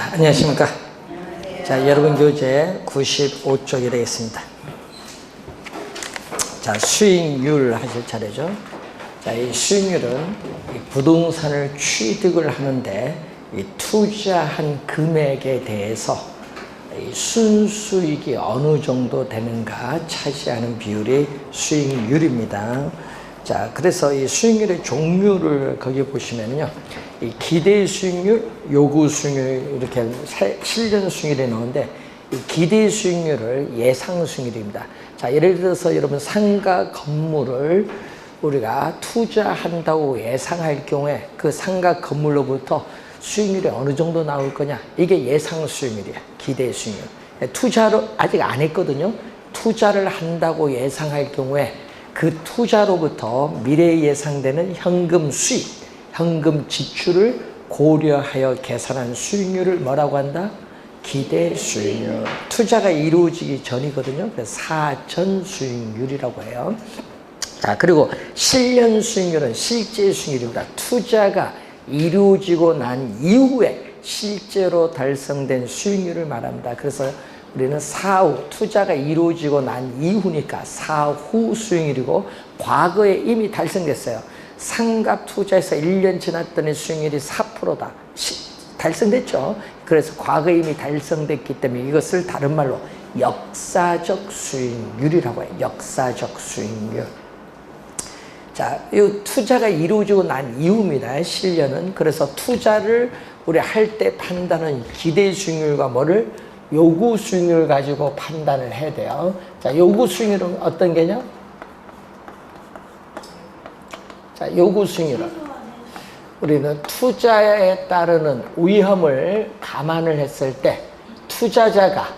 자, 안녕하십니까. 자, 여러분 교재 95쪽이 되겠습니다. 자, 수익률 하실 차례죠. 자, 이 수익률은 이 부동산을 취득을 하는데 이 투자한 금액에 대해서 이 순수익이 어느 정도 되는가 차지하는 비율이 수익률입니다. 자, 그래서 이 수익률의 종류를 거기 보시면요. 이 기대 수익률, 요구 수익률, 이렇게 실전 수익률이 나오는데, 이 기대 수익률을 예상 수익률입니다. 자, 예를 들어서 여러분 상가 건물을 우리가 투자한다고 예상할 경우에 그 상가 건물로부터 수익률이 어느 정도 나올 거냐, 이게 예상 수익률이에요. 기대 수익률. 투자로 아직 안 했거든요. 투자를 한다고 예상할 경우에 그 투자로부터 미래에 예상되는 현금 수익, 현금 지출을 고려하여 계산한 수익률을 뭐라고 한다? 기대 수익률. 투자가 이루어지기 전이거든요. 그래서 사전 수익률이라고 해요. 자, 그리고 실현 수익률은 실제 수익률입니다. 투자가 이루어지고 난 이후에 실제로 달성된 수익률을 말합니다. 그래서 우리는 사후, 투자가 이루어지고 난 이후니까 사후 수익률이고, 과거에 이미 달성됐어요. 상가 투자해서 1년 지났더니 수익률이 4%다. 달성됐죠. 그래서 과거에 이미 달성됐기 때문에 이것을 다른 말로 역사적 수익률이라고 해요. 역사적 수익률. 자, 이 투자가 이루어지고 난 이후입니다. 실현은. 그래서 투자를 우리 할 때 판단은 기대 수익률과 뭐를? 요구 수익률을 가지고 판단을 해야 돼요. 자, 요구 수익률은 어떤 개념? 자, 요구 수익률은 우리는 투자에 따르는 위험을 감안을 했을 때 투자자가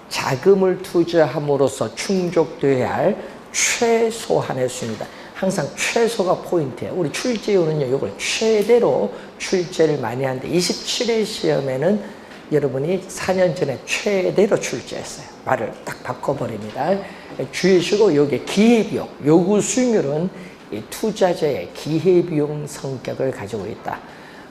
자금을 투자함으로써 충족되어야 할 최소한의 수입니다. 항상 최소가 포인트예요. 우리 출제율은요, 이걸 최대로 출제를 많이 하는데 27회 시험에는 여러분이 4년 전에 최대로 출제했어요. 말을 딱 바꿔버립니다. 주의하시고, 여기 기회비용, 요구 수익률은 이 투자자의 기회비용 성격을 가지고 있다.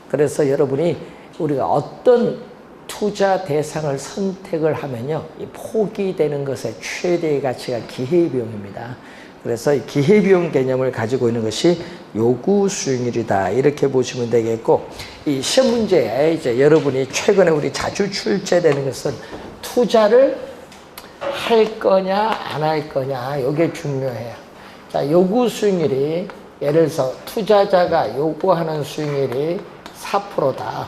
그래서 여러분이 우리가 어떤 투자 대상을 선택을 하면요, 이 포기되는 것의 최대의 가치가 기회비용입니다. 그래서 이 기회비용 개념을 가지고 있는 것이 요구 수익률이다. 이렇게 보시면 되겠고, 이 시험 문제에 이제 여러분이 최근에 우리 자주 출제되는 것은 투자를 할 거냐, 안 할 거냐, 이게 중요해요. 자, 요구 수익률이, 예를 들어서 투자자가 요구하는 수익률이 4%다.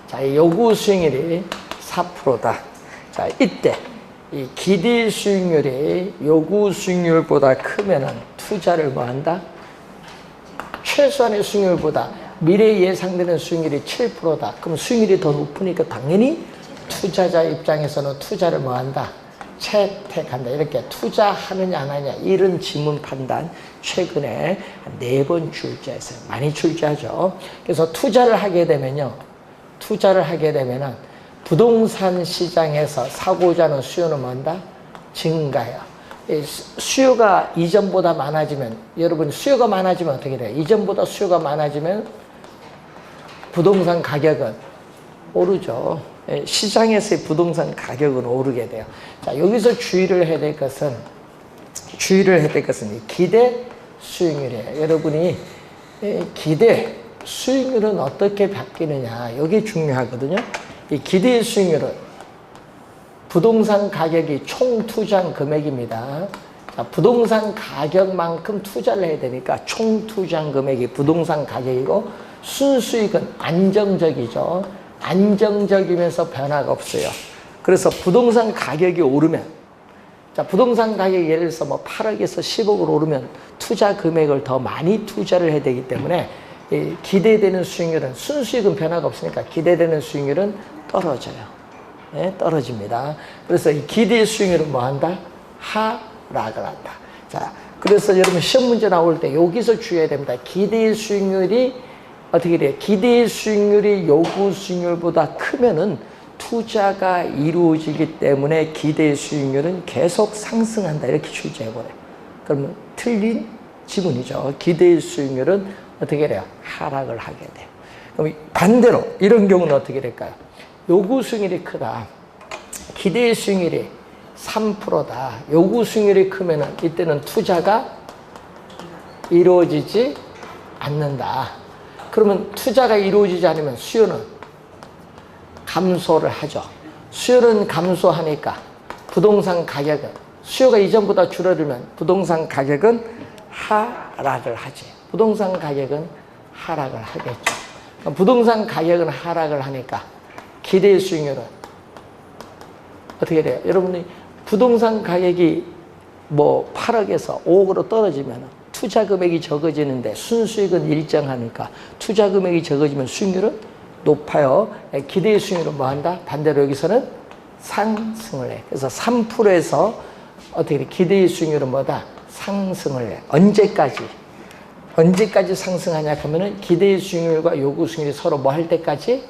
자, 이 요구 수익률이 4%다. 자, 이때 이 기대 수익률이 요구 수익률보다 크면은 투자를 뭐 한다? 최소한의 수익률보다 미래에 예상되는 수익률이 7%다. 그럼 수익률이 더 높으니까 당연히 투자자 입장에서는 투자를 뭐 한다? 채택한다. 이렇게 투자하느냐 안 하느냐, 이런 지문 판단 최근에 4번 출제했어요. 많이 출제하죠. 그래서 투자를 하게 되면은 부동산 시장에서 사고자 하는 수요는 뭔다? 증가해요. 수요가 이전보다 많아지면, 여러분 수요가 많아지면 어떻게 돼요? 이전보다 수요가 많아지면 부동산 가격은 오르죠. 시장에서의 부동산 가격은 오르게 돼요. 자, 여기서 주의를 해야 될 것은 이 기대 수익률이에요. 여러분이 기대 수익률은 어떻게 바뀌느냐, 이게 중요하거든요. 이 기대 수익률은 부동산 가격이 총 투자한 금액입니다. 자, 부동산 가격만큼 투자를 해야 되니까 총 투자한 금액이 부동산 가격이고, 순수익은 안정적이죠. 안정적이면서 변화가 없어요. 그래서 부동산 가격이 오르면, 자, 부동산 가격이 예를 들어서 뭐 8억에서 10억으로 오르면 투자 금액을 더 많이 투자를 해야 되기 때문에 이 기대되는 수익률은, 순수익은 변화가 없으니까 기대되는 수익률은 떨어져요. 네, 떨어집니다. 그래서 이 기대 수익률은 뭐 한다? 하락을 한다. 자, 그래서 여러분 시험 문제 나올 때 여기서 주의해야 됩니다. 기대 수익률이 어떻게 돼요? 기대 수익률이 요구 수익률보다 크면은 투자가 이루어지기 때문에 기대 수익률은 계속 상승한다. 이렇게 출제해버려요. 그러면 틀린 지문이죠. 기대 수익률은 어떻게 돼요? 하락을 하게 돼요. 그럼 반대로 이런 경우는 어떻게 될까요? 요구 수익률이 크다. 기대 수익률이 3%다. 요구 수익률이 크면은 이때는 투자가 이루어지지 않는다. 그러면 투자가 이루어지지 않으면 수요는 감소를 하죠. 수요는 감소하니까 부동산 가격은 수요가 이전보다 줄어들면 부동산 가격은 하락을 하지. 부동산 가격은 하락을 하겠죠. 부동산 가격은 하락을 하니까 기대 수익률은 어떻게 돼요? 여러분이 부동산 가격이 뭐 8억에서 5억으로 떨어지면 투자 금액이 적어지는데 순수익은 일정하니까 투자 금액이 적어지면 수익률은 높아요. 기대 수익률은 뭐 한다? 반대로 여기서는 상승을 해. 그래서 3%에서 어떻게 돼? 기대 수익률은 뭐다? 상승을 해. 언제까지 상승하냐 하면은 기대 수익률과 요구 수익률이 서로 뭐 할 때까지?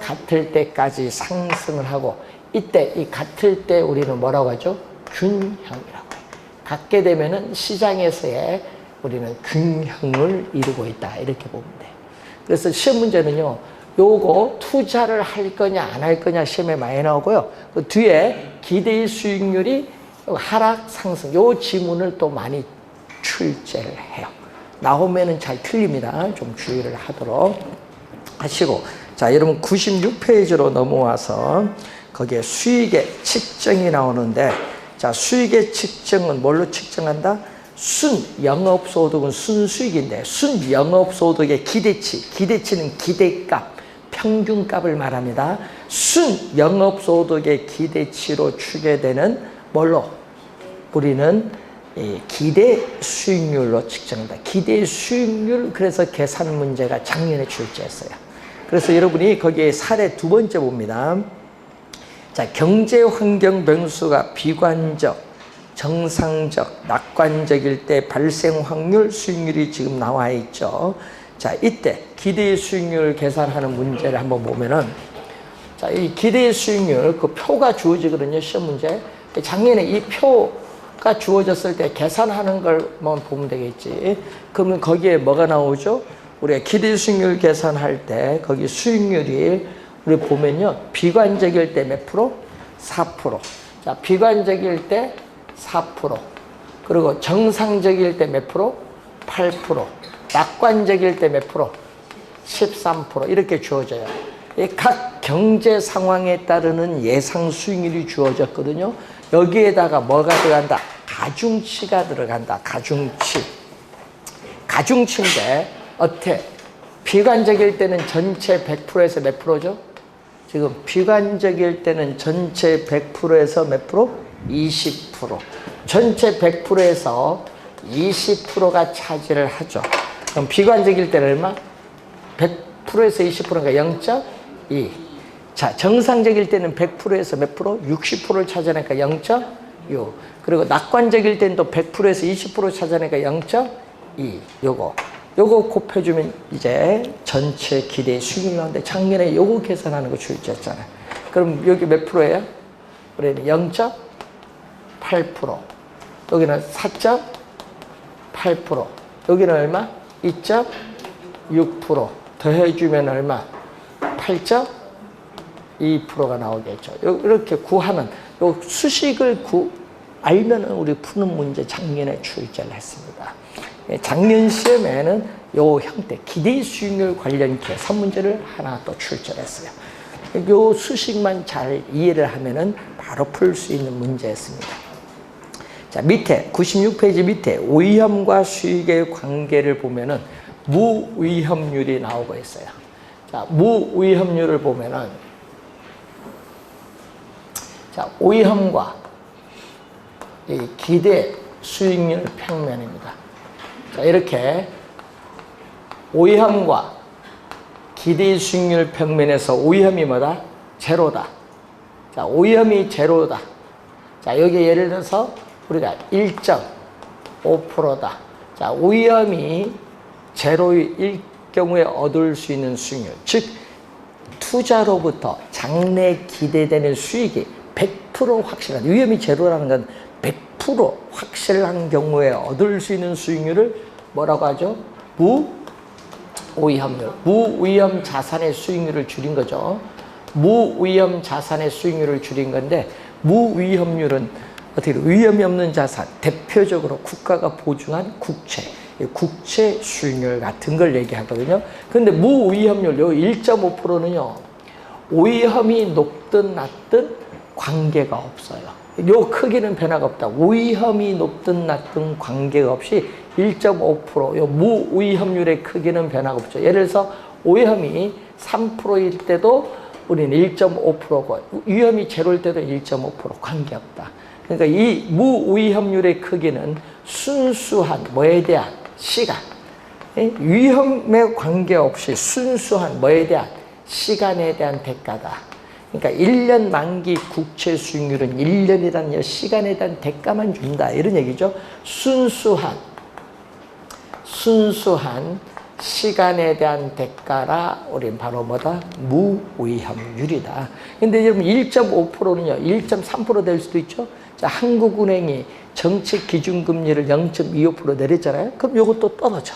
같을 때까지 상승을 하고, 이때 이 같을 때 우리는 뭐라고 하죠? 균형이라고 해요. 같게 되면은 시장에서의 우리는 균형을 이루고 있다. 이렇게 보면 돼요. 그래서 시험 문제는요, 요거 투자를 할 거냐 안 할 거냐 시험에 많이 나오고요. 그 뒤에 기대 수익률이 하락 상승 요 지문을 또 많이 출제를 해요. 나오면은 잘 틀립니다. 좀 주의를 하도록 하시고, 자, 여러분 96페이지로 넘어와서 거기에 수익의 측정이 나오는데, 자, 수익의 측정은 뭘로 측정한다? 순영업소득은 순수익인데 순영업소득의 기대치는 기대값, 평균값을 말합니다. 순영업소득의 기대치로 추계되는 뭘로? 우리는 기대 수익률로 측정한다. 기대 수익률, 그래서 계산 문제가 작년에 출제했어요. 그래서 여러분이 거기에 사례 두 번째 봅니다. 자, 경제환경 변수가 비관적, 정상적, 낙관적일 때 발생 확률, 수익률이 지금 나와 있죠. 자, 이때 기대 수익률 계산하는 문제를 한번 보면은, 자, 이 기대 수익률 그 표가 주어지거든요. 시험 문제. 작년에 이 표가 주어졌을 때 계산하는 걸만 보면 되겠지. 그러면 거기에 뭐가 나오죠? 우리가 기대 수익률 계산할 때 거기 수익률이 우리 보면요, 비관적일 때 몇 프로? 4%. 자, 비관적일 때 4%. 그리고 정상적일 때 몇 프로? 8%. 낙관적일 때 몇 프로? 13%. 이렇게 주어져요. 각 경제 상황에 따르는 예상 수익률이 주어졌거든요. 여기에다가 뭐가 들어간다? 가중치가 들어간다. 가중치인데 어때? 비관적일 때는 전체 100%에서 몇 프로죠? 지금 비관적일 때는 전체 100%에서 몇 프로? 20%. 전체 100%에서 20%가 차지를 하죠. 그럼 비관적일 때는 얼마? 100%에서 20%가 0.2. 자, 정상적일 때는 100%에서 몇 프로? 60%를 차지하니까 0.6. 그리고 낙관적일 때는 또 100%에서 20% 차지하니까 0.2. 요거 곱해주면 이제 전체 기대 수익률 나오는데, 작년에 요거 계산하는 거 출제했잖아요. 그럼 여기 몇 프로예요? 우리는 0.8%. 여기는 4.8%. 여기는 얼마? 2.6%. 더해주면 얼마? 8.2%가 나오겠죠. 이렇게 구하는, 요 수식을 알면은 우리 푸는 문제 작년에 출제를 했습니다. 작년 시험에는 요 형태, 기대 수익률 관련 계산 문제를 하나 또 출제를 했어요. 요 수식만 잘 이해를 하면은 바로 풀 수 있는 문제였습니다. 자, 밑에 96페이지 밑에 위험과 수익의 관계를 보면은 무위험률이 나오고 있어요. 자, 무위험률을 보면은, 자, 위험과 이 기대 수익률 평면입니다. 자, 이렇게 위험과 기대 수익률 평면에서 위험이 뭐다? 제로다. 자, 위험이 제로다. 자, 여기 예를 들어서 우리가 1.5%다. 자, 위험이 제로일 경우에 얻을 수 있는 수익률, 즉 투자로부터 장래 기대되는 수익이 100% 확실한, 위험이 제로라는 건 100% 확실한 경우에 얻을 수 있는 수익률을 뭐라고 하죠? 무위험률, 무위험 자산의 수익률을 줄인 거죠. 무위험 자산의 수익률을 줄인 건데, 무위험률은 어떻게 위험이 없는 자산, 대표적으로 국가가 보증한 국채 수익률 같은 걸 얘기하거든요. 근데 무위험률 요 1.5%는요 위험이 높든 낮든 관계가 없어요. 요 크기는 변화가 없다. 위험이 높든 낮든 관계가 없이 1.5%, 요 무위험률의 크기는 변화가 없죠. 예를 들어서 위험이 3%일 때도 우리는 1.5%고 위험이 제로일 때도 1.5% 관계없다. 그러니까 이 무위험률의 크기는 순수한 뭐에 대한 시간, 위험에 관계없이 순수한 뭐에 대한 시간에 대한 대가다. 그러니까 1년 만기 국채 수익률은 1년이라는 시간에 대한 대가만 준다. 이런 얘기죠. 순수한 시간에 대한 대가라 우리는 바로 뭐다? 무위험률이다. 근데 여러분 1.5%는요 1.3% 될 수도 있죠. 자, 한국은행이 정책 기준금리를 0.25% 내렸잖아요. 그럼 이것도 떨어져.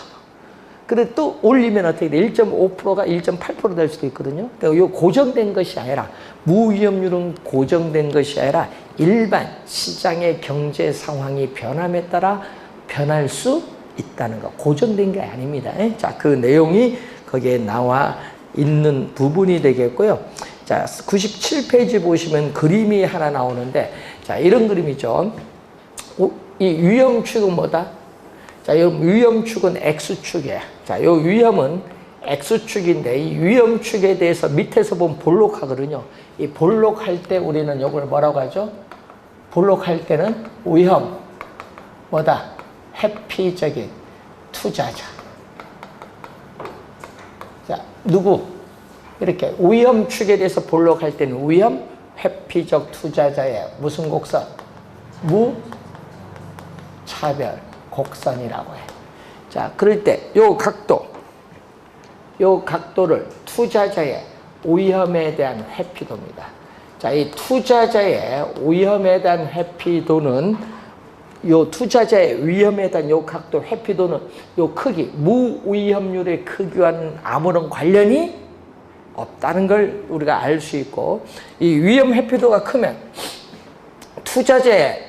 그래 또 올리면 어떻게 돼? 1.5%가 1.8% 될 수도 있거든요. 그러니까 이 고정된 것이 아니라 무위험률은 고정된 것이 아니라 일반 시장의 경제 상황이 변함에 따라 변할 수 있다는 거. 고정된 게 아닙니다. 자, 그 내용이 거기에 나와 있는 부분이 되겠고요. 자, 97페이지 보시면 그림이 하나 나오는데, 자, 이런 그림이죠. 이 위험축은 뭐다? 자, 이 위험축은 X축이에요. 자, 요 위험은 X축인데, 이 위험축에 대해서 밑에서 보면 볼록하거든요. 이 볼록할 때 우리는 이걸 뭐라고 하죠? 볼록할 때는 위험, 뭐다? 회피적인 투자자. 자, 누구? 이렇게 위험축에 대해서 볼록할 때는 위험, 회피적 투자자의 무슨 곡선? 무차별 곡선이라고 해. 자, 그럴 때 요 각도를 투자자의 위험에 대한 회피도입니다. 자, 이 투자자의 위험에 대한 회피도는 요 투자자의 위험에 대한 요 각도 회피도는 요 크기, 무위험률의 크기와는 아무런 관련이 없다는 걸 우리가 알 수 있고, 이 위험 회피도가 크면 투자자의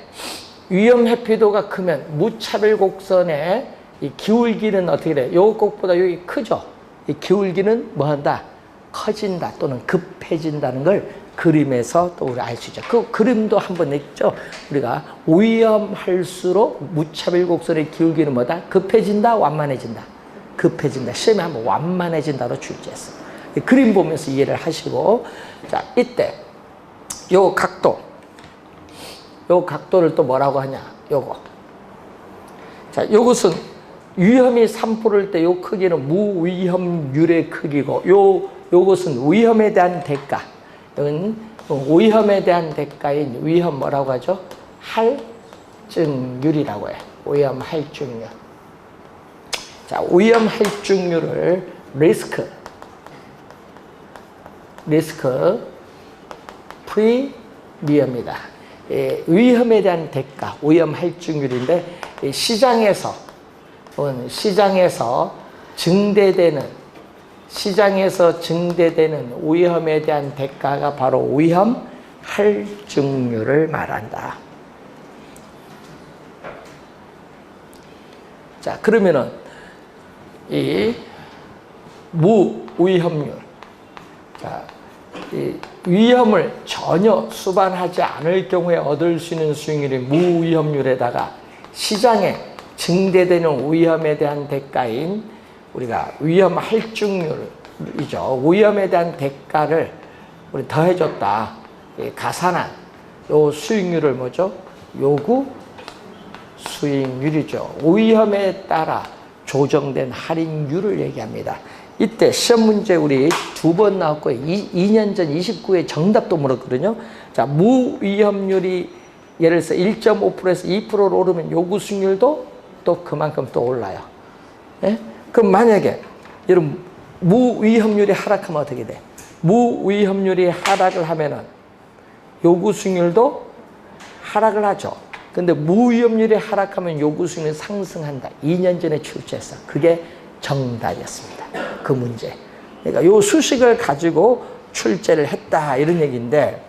위험 회피도가 크면 무차별 곡선의 이 기울기는 어떻게 돼? 요 곡보다 여기 크죠? 이 기울기는 뭐 한다? 커진다 또는 급해진다는 걸 그림에서 또 우리 알 수 있죠. 그 그림도 한번 냈죠. 우리가 위험할수록 무차별 곡선의 기울기는 뭐다? 급해진다, 완만해진다. 급해진다. 시험에 한번 완만해진다로 출제했어. 그림 보면서 이해를 하시고, 자, 이때 요 각도를 또 뭐라고 하냐? 요거. 자, 요것은 위험이 3%일 때 요 크기는 무위험률의 크기고, 요것은 위험에 대한 대가. 이건 위험에 대한 대가인 위험 뭐라고 하죠? 할증률이라고 해. 위험 할증률. 자, 위험 할증률을 리스크 프리미엄이다. 위험에 대한 대가, 위험 할증률인데 시장에서 증대되는 위험에 대한 대가가 바로 위험 할증률을 말한다. 자, 그러면은 이 무위험률, 자, 이 위험을 전혀 수반하지 않을 경우에 얻을 수 있는 수익률이 무위험률에다가 시장에 증대되는 위험에 대한 대가인 우리가 위험 할증률이죠. 위험에 대한 대가를 우리 더해줬다. 가산한 요 수익률을 뭐죠? 요구 수익률이죠. 위험에 따라 조정된 할인율을 얘기합니다. 이때 시험 문제 우리 2번 나왔고 2년 전 29회 정답도 물었거든요. 자, 무위험률이 예를 들어서 1.5%에서 2%로 오르면 요구 수익률도 또 그만큼 또 올라요. 예? 그럼 만약에 여러분 무위험률이 하락하면 어떻게 돼? 무위험률이 하락을 하면은 요구 수익률도 하락을 하죠. 근데 무위험률이 하락하면 요구 수익률이 상승한다. 2년 전에 출제했어. 그게 정답이었습니다. 그 문제. 그러니까 요 수식을 가지고 출제를 했다 이런 얘기인데,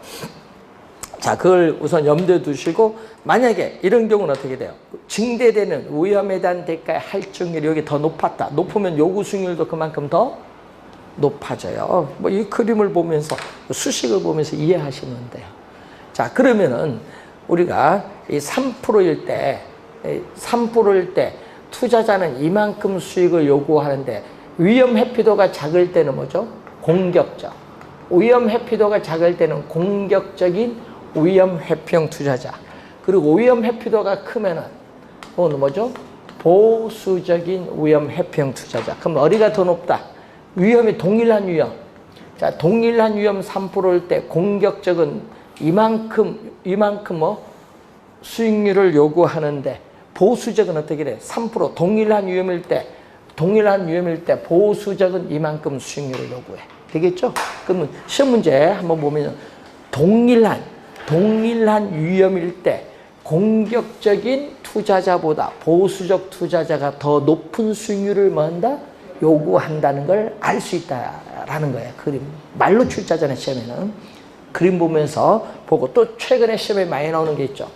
자, 그걸 우선 염두에 두시고, 만약에 이런 경우는 어떻게 돼요? 증대되는 위험에 대한 대가의 할증률이 여기 더 높았다. 높으면 요구 수익률도 그만큼 더 높아져요. 뭐 이 그림을 보면서, 수식을 보면서 이해하시면 돼요. 자, 그러면은 우리가 이 3%일 때 투자자는 이만큼 수익을 요구하는데, 위험 회피도가 작을 때는 뭐죠? 공격적. 위험 회피도가 작을 때는 공격적인 위험 회피형 투자자. 그리고 위험 회피도가 크면은 뭐죠? 보수적인 위험 회피형 투자자. 그럼 어디가 더 높다? 위험이 동일한 위험. 자, 동일한 위험 3%일 때 공격적은 이만큼 수익률을 요구하는데, 보수적은 어떻게 돼? 3% 동일한 위험일 때 보수적은 이만큼 수익률을 요구해. 되겠죠? 그러면 시험 문제 한번 보면 동일한 위험일 때 공격적인 투자자보다 보수적 투자자가 더 높은 수익률을 뭐한다? 요구한다는 걸 알 수 있다라는 거예요. 그림. 말로 출제하잖아요, 시험에는. 그림 보면서 보고, 또 최근에 시험에 많이 나오는 게 있죠.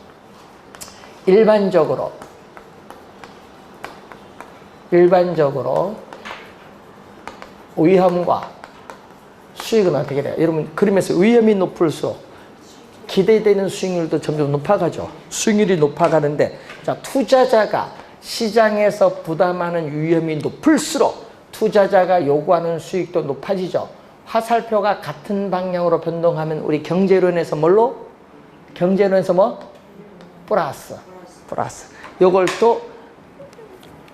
일반적으로 위험과 수익은 어떻게 돼요? 여러분, 그림에서 위험이 높을수록 기대되는 수익률도 점점 높아가죠. 수익률이 높아가는데, 자, 투자자가 시장에서 부담하는 위험이 높을수록 투자자가 요구하는 수익도 높아지죠. 화살표가 같은 방향으로 변동하면 우리 경제론에서 뭘로? 경제론에서 뭐? 플러스. 요걸 또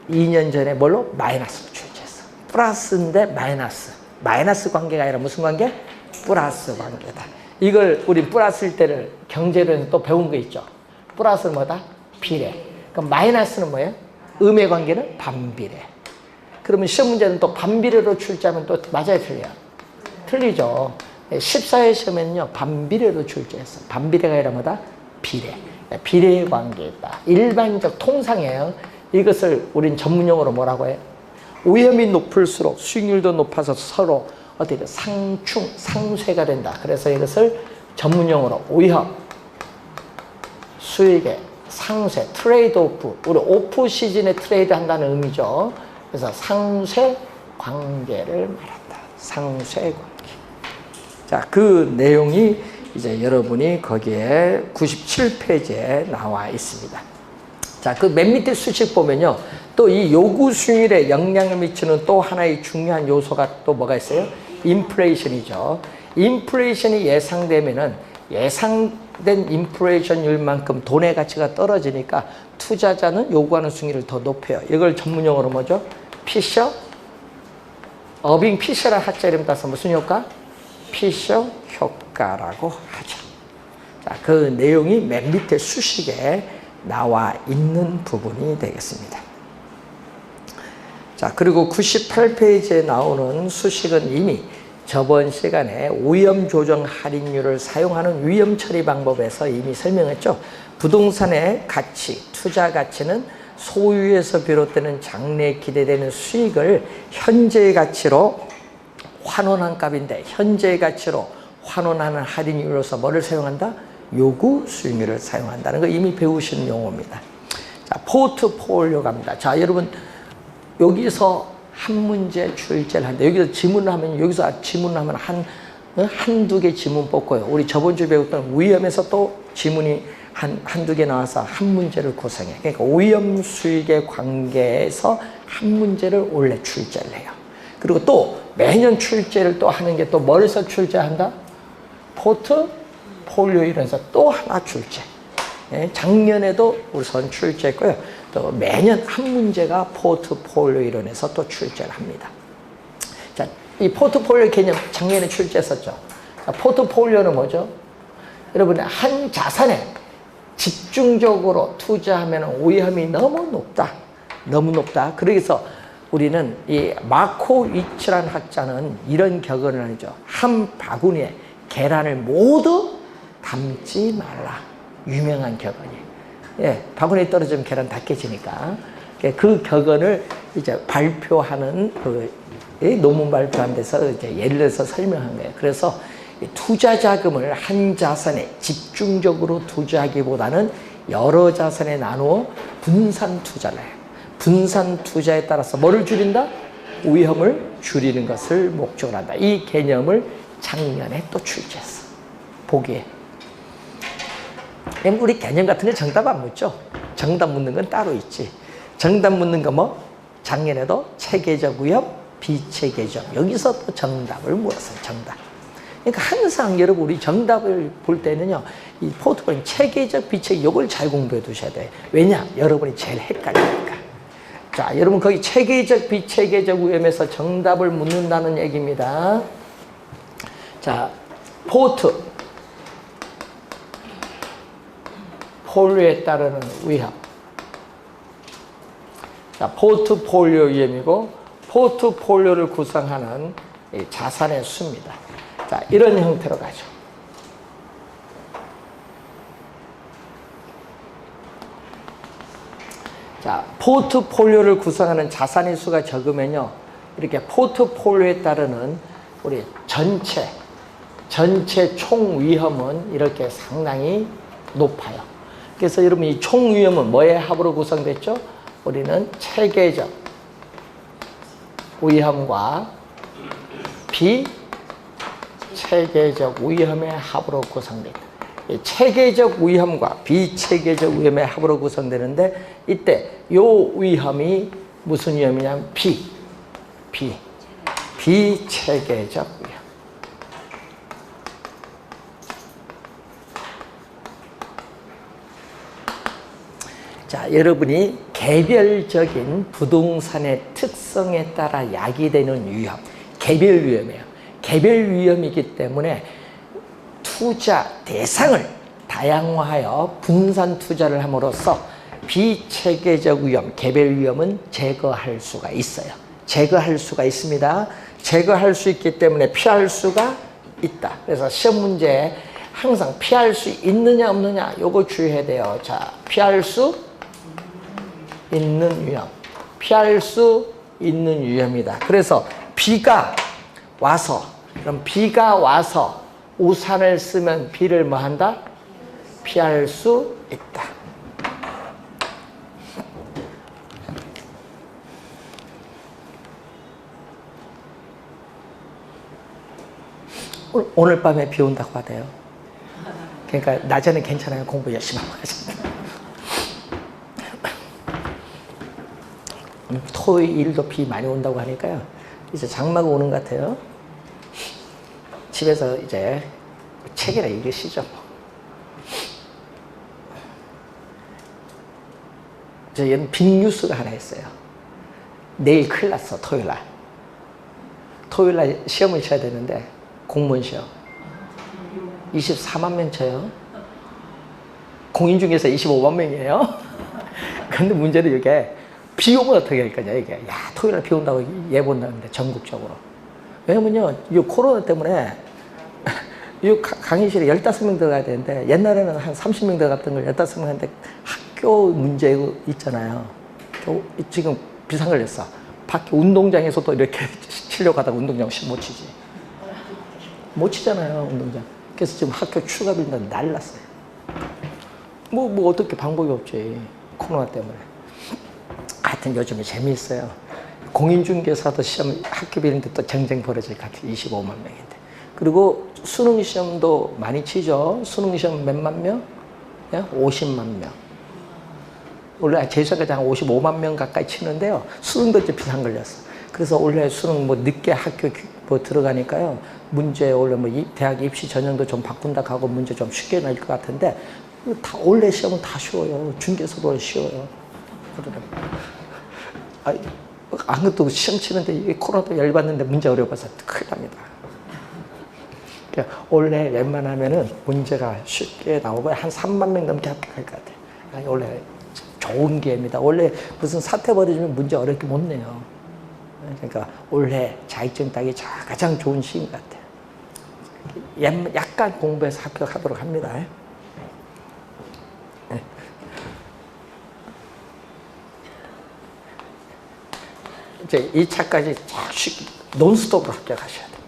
2년 전에 뭘로? 마이너스로 출제했어. 플러스인데 마이너스 관계가 아니라 무슨 관계? 플러스 관계다. 이걸 우리 플러스일 때를 경제론에서 또 배운 거 있죠. 플러스는 뭐다? 비례. 그럼 마이너스는 뭐예요? 음의 관계는 반비례. 그러면 시험 문제는 또 반비례로 출제하면 또 맞아요, 틀려요? 틀리죠. 14회 시험에는요, 반비례로 출제했어. 반비례가 아니라 뭐다? 비례. 비례의 관계다. 일반적 통상이에요. 이것을 우린 전문용어로 뭐라고 해요? 위험이 높을수록 수익률도 높아서 서로 어떻게 돼? 상쇄가 된다. 그래서 이것을 전문용어로 위험, 수익의 상쇄, 트레이드 오프. 우리 오프 시즌에 트레이드 한다는 의미죠. 그래서 상쇄 관계를 말한다. 상쇄 관계. 자, 그 내용이 이제 여러분이 거기에 97페이지에 나와 있습니다. 자, 그 맨 밑에 수식 보면요. 또 이 요구 수익률에 영향을 미치는 또 하나의 중요한 요소가 또 뭐가 있어요? 인플레이션이죠. 인플레이션이 예상되면은 예상된 인플레이션율만큼 돈의 가치가 떨어지니까 투자자는 요구하는 수익률을 더 높여요. 이걸 전문용어로 뭐죠? 피셔? 어빙 피셔라는 학자 이름 따서 무슨 효과? 피셔 효과라고 하죠. 자, 그 내용이 맨 밑에 수식에 나와 있는 부분이 되겠습니다. 자, 그리고 98페이지에 나오는 수식은 이미 저번 시간에 위험 조정 할인율을 사용하는 위험 처리 방법에서 이미 설명했죠. 부동산의 가치, 투자 가치는 소유에서 비롯되는 장래에 기대되는 수익을 현재의 가치로 환원한 값인데, 현재의 가치로 환원하는 할인율로서 뭐를 사용한다? 요구 수익률을 사용한다는 거 이미 배우신 용어입니다. 자, 포트폴리오 갑니다. 자, 여러분, 여기서 한 문제 출제를 한다. 여기서 지문을 하면, 한두 개 지문 뽑고요. 우리 저번 주에 배웠던 위험에서 또 지문이 한두 개 나와서 한 문제를 구성해. 그러니까 위험 수익의 관계에서 한 문제를 원래 출제를 해요. 그리고 또 매년 출제를 또 하는 게 또 뭘서 출제한다? 포트폴리오 이론에서 또 하나 출제. 예, 작년에도 우선 출제했고요. 또 매년 한 문제가 포트폴리오 이론에서 또 출제를 합니다. 자, 이 포트폴리오 개념 작년에 출제했었죠. 자, 포트폴리오는 뭐죠? 여러분, 한 자산에 집중적으로 투자하면 위험이 너무 높다. 그래서 우리는 이 마코위츠라는 학자는 이런 격언을 하죠. 한 바구니에 계란을 모두 담지 말라. 유명한 격언이에요. 예, 바구니에 떨어지면 계란 다 깨지니까 그 격언을 이제 발표하는 논문 발표한 데서 이제 예를 들어서 설명한 거예요. 그래서 투자 자금을 한 자산에 집중적으로 투자하기보다는 여러 자산에 나누어 분산 투자를 해요. 분산 투자에 따라서 뭐를 줄인다? 위험을 줄이는 것을 목적으로 한다. 이 개념을 작년에 또 출제했어. 보기에. 우리 개념 같은 게 정답 안 묻죠? 정답 묻는 건 따로 있지. 정답 묻는 거 뭐? 작년에도 체계적 위험, 비체계적. 여기서 또 정답을 물었어요. 정답. 그러니까 항상 여러분 우리 정답을 볼 때는요, 이 포트폴리오 체계적, 비체계적 이걸 잘 공부해 두셔야 돼요. 왜냐? 여러분이 제일 헷갈리니까. 자, 여러분 거기 체계적, 비체계적 위험에서 정답을 묻는다는 얘기입니다. 자, 포트폴리오에 따르는 위험. 자, 포트폴리오 위험이고 포트폴리오를 구성하는 자산의 수입니다. 자, 이런 형태로 가죠. 자, 포트폴리오를 구성하는 자산의 수가 적으면요, 이렇게 포트폴리오에 따르는 우리 전체 총 위험은 이렇게 상당히 높아요. 그래서 여러분 이 총 위험은 뭐의 합으로 구성됐죠? 우리는 체계적 위험과 비체계적 위험의 합으로 구성됩니다. 체계적 위험과 비체계적 위험의 합으로 구성되는데, 이때 요 위험이 무슨 위험이냐면 비체계적 위험. 자, 여러분이 개별적인 부동산의 특성에 따라 야기되는 위험, 개별 위험이에요. 개별 위험이기 때문에 투자 대상을 다양화하여 분산 투자를 함으로써 비체계적 위험, 개별 위험은 제거할 수가 있어요. 제거할 수가 있습니다. 제거할 수 있기 때문에 피할 수가 있다. 그래서 시험 문제에 항상 피할 수 있느냐 없느냐 요거 주의해야 돼요. 자, 피할 수 있는 위험, 피할 수 있는 위험이다. 그래서 비가 와서, 그럼 비가 와서 우산을 쓰면 비를 뭐 한다? 피할 수 있다. 오늘 밤에 비 온다고 하대요. 그러니까 낮에는 괜찮아요. 공부 열심히 하고 가십니다. 토요일도 비 많이 온다고 하니까요, 이제 장마가 오는 것 같아요. 집에서 이제 책이나 읽으시죠. 저희는 빅뉴스가 하나 있어요. 내일 큰일 났어. 토요일날 시험을 쳐야 되는데, 공무원 시험 24만 명 쳐요. 공인 중에서 25만 명이에요. 근데 문제는 이게 비 오면 어떻게 할 거냐, 이게. 야, 토요일날 비 온다고 예본다는데, 전국적으로. 왜냐면요, 이 코로나 때문에 이 강의실에 15명 들어가야 되는데, 옛날에는 한 30명 들어갔던 걸 15명 하는데, 학교 문제 있잖아요. 지금 비상 걸렸어. 밖에 운동장에서도 이렇게 치려고 하다가 운동장 못 치지. 못 치잖아요, 운동장. 그래서 지금 학교 추가 빈다고 난리 났어요. 뭐 어떻게 방법이 없지, 코로나 때문에. 하여튼 요즘에 재미있어요. 공인중개사도 시험 학교 비는데 또 경쟁 벌어질 것 같아요. 25만 명인데. 그리고 수능 시험도 많이 치죠. 수능 시험 몇만 명? 50만 명. 원래 제주까지 한 55만 명 가까이 치는데요, 수능도 이제 비상 걸렸어. 그래서 원래 수능 뭐 늦게 학교 뭐 들어가니까요, 문제 원래 뭐 대학 입시 전형도 좀 바꾼다 하고 문제 좀 쉽게 낼 것 같은데, 다 원래 시험은 다 쉬워요. 중개서도 쉬워요. 안 그래도 시험 치는데 이 코로나도 열받는데 문제 어려워서 큰일 납니다. 그러니까 원래 웬만하면은 문제가 쉽게 나오고 한 3만 명 넘게 합격할 것 같아요. 아니, 원래 좋은 기회입니다. 원래 무슨 사태 벌어지면 문제 어렵게 못 내요. 그러니까 올해 자격증 따기 가장 좋은 시기인 것 같아요. 약간 공부해서 합격하도록 합니다. 이제 2차까지 쫙 쉽게 논스톱으로 합격하셔야 돼요.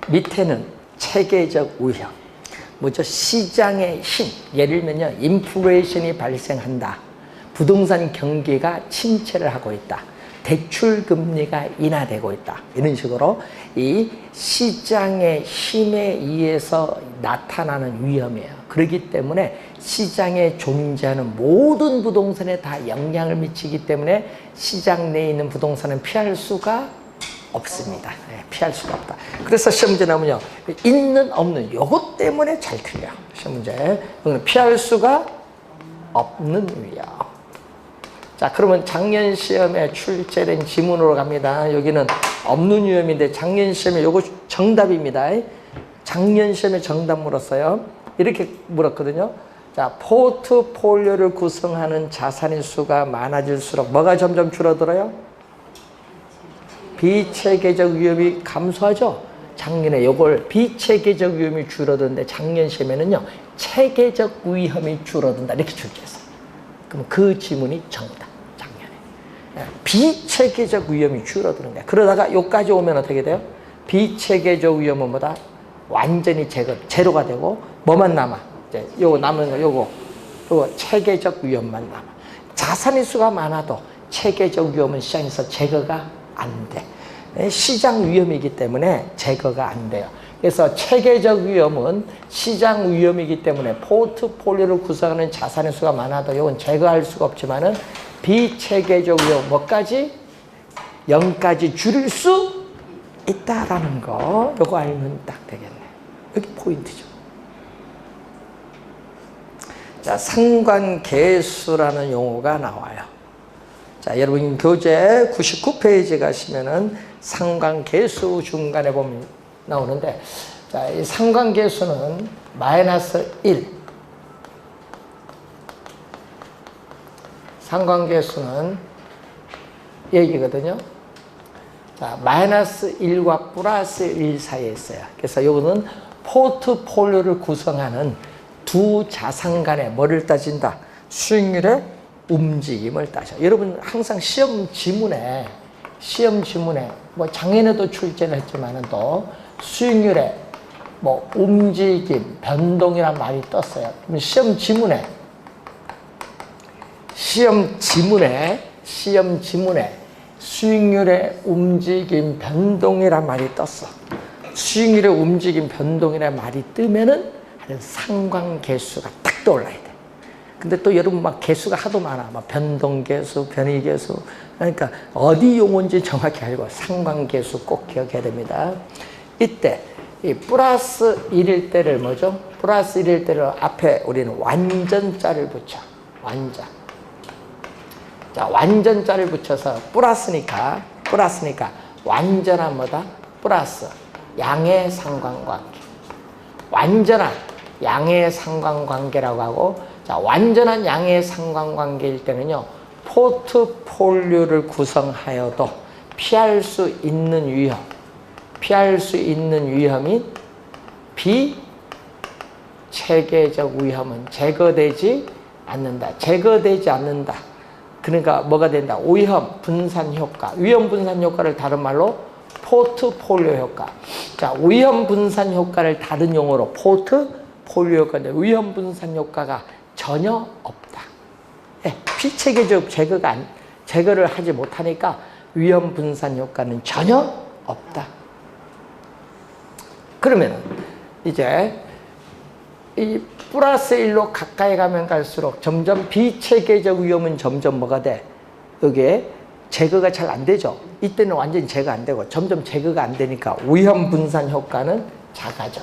밑에는 체계적 위험. 뭐죠? 시장의 힘. 예를 들면요, 인플레이션이 발생한다. 부동산 경기가 침체를 하고 있다. 대출 금리가 인하되고 있다. 이런 식으로 이 시장의 힘에 의해서 나타나는 위험이에요. 그렇기 때문에 시장에 존재하는 모든 부동산에 다 영향을 미치기 때문에 시장 내에 있는 부동산은 피할 수가 없습니다. 네, 피할 수가 없다. 그래서 시험 문제 나오면요, 있는 없는 요것 때문에 잘 틀려요. 시험 문제. 피할 수가 없는 위험. 자, 그러면 작년 시험에 출제된 지문으로 갑니다. 여기는 없는 위험인데 작년 시험에 요거 정답입니다. 작년 시험에 정답 물었어요. 이렇게 물었거든요. 자, 포트폴리오를 구성하는 자산의 수가 많아질수록 뭐가 점점 줄어들어요? 비체계적 위험이 감소하죠. 작년에 요걸 비체계적 위험이 줄어드는데 작년 시험에는요, 체계적 위험이 줄어든다. 이렇게 출제했어요. 그럼 그 지문이 정답. 작년에. 비체계적 위험이 줄어드는 거야. 그러다가 요까지 오면 어떻게 돼요? 비체계적 위험은 뭐다? 완전히 제로가 되고 뭐만 남아? 이제 요거 남은 거 요거 체계적 위험만 남아. 자산의 수가 많아도 체계적 위험은 시장에서 제거가 안 돼. 시장 위험이기 때문에 제거가 안 돼요. 그래서 체계적 위험은 시장 위험이기 때문에 포트폴리오를 구성하는 자산의 수가 많아도 이건 제거할 수가 없지만은 비체계적 위험 뭐까지? 0까지 줄일 수 있다라는 거 요거 알면 딱 되겠네. 여기 포인트죠. 자, 상관계수라는 용어가 나와요. 자, 여러분 교재 99페이지 가시면은 상관계수 중간에 보면 나오는데, 자, 이 상관계수는 -1. 상관계수는 얘기거든요. 자, -1과 +1 사이에 있어요. 그래서 요거는 포트폴리오를 구성하는 두 자산 간에 뭐를 따진다? 수익률의 움직임을 따져. 여러분 항상 시험 지문에 뭐 작년에도 출제를 했지만은 또 수익률의 뭐 움직임, 변동이란 말이 떴어요. 그럼 시험 지문에 수익률의 움직임, 변동이란 말이 떴어. 수익률의 움직임, 변동이란 말이 뜨면은 상관계수가 딱 떠올라야 돼. 근데 또 여러분 막 계수가 하도 많아. 막 변동계수, 변이계수. 그러니까 어디 용어인지 정확히 알고 상관계수 꼭 기억해야 됩니다. 이때 이 +1일 때를 뭐죠? +1일 때를 앞에 우리는 완전자를 붙여. 완전. 자, 완전자를 붙여서 플러스니까 완전한 뭐다? 플러스. 양의 상관관계. 완전한 양의 상관관계라고 하고, 자, 완전한 양의 상관관계일 때는요, 포트폴리오를 구성하여도 피할 수 있는 위험인 비체계적 위험은 제거되지 않는다. 그러니까 뭐가 된다? 위험 분산 효과. 위험 분산 효과를 다른 말로 포트폴리오 효과. 자, 위험 분산 효과를 다른 용어로 포트폴리오 효과인데 위험 분산 효과가 전혀 없다. 비체계적 제거를 하지 못하니까 위험 분산 효과는 전혀 없다. 그러면 이제 이 +1로 가까이 가면 갈수록 점점 비체계적 위험은 점점 뭐가 돼? 여기에 제거가 잘 안 되죠. 이때는 완전히 제거 안 되고 점점 제거가 안 되니까 위험 분산 효과는 작아져.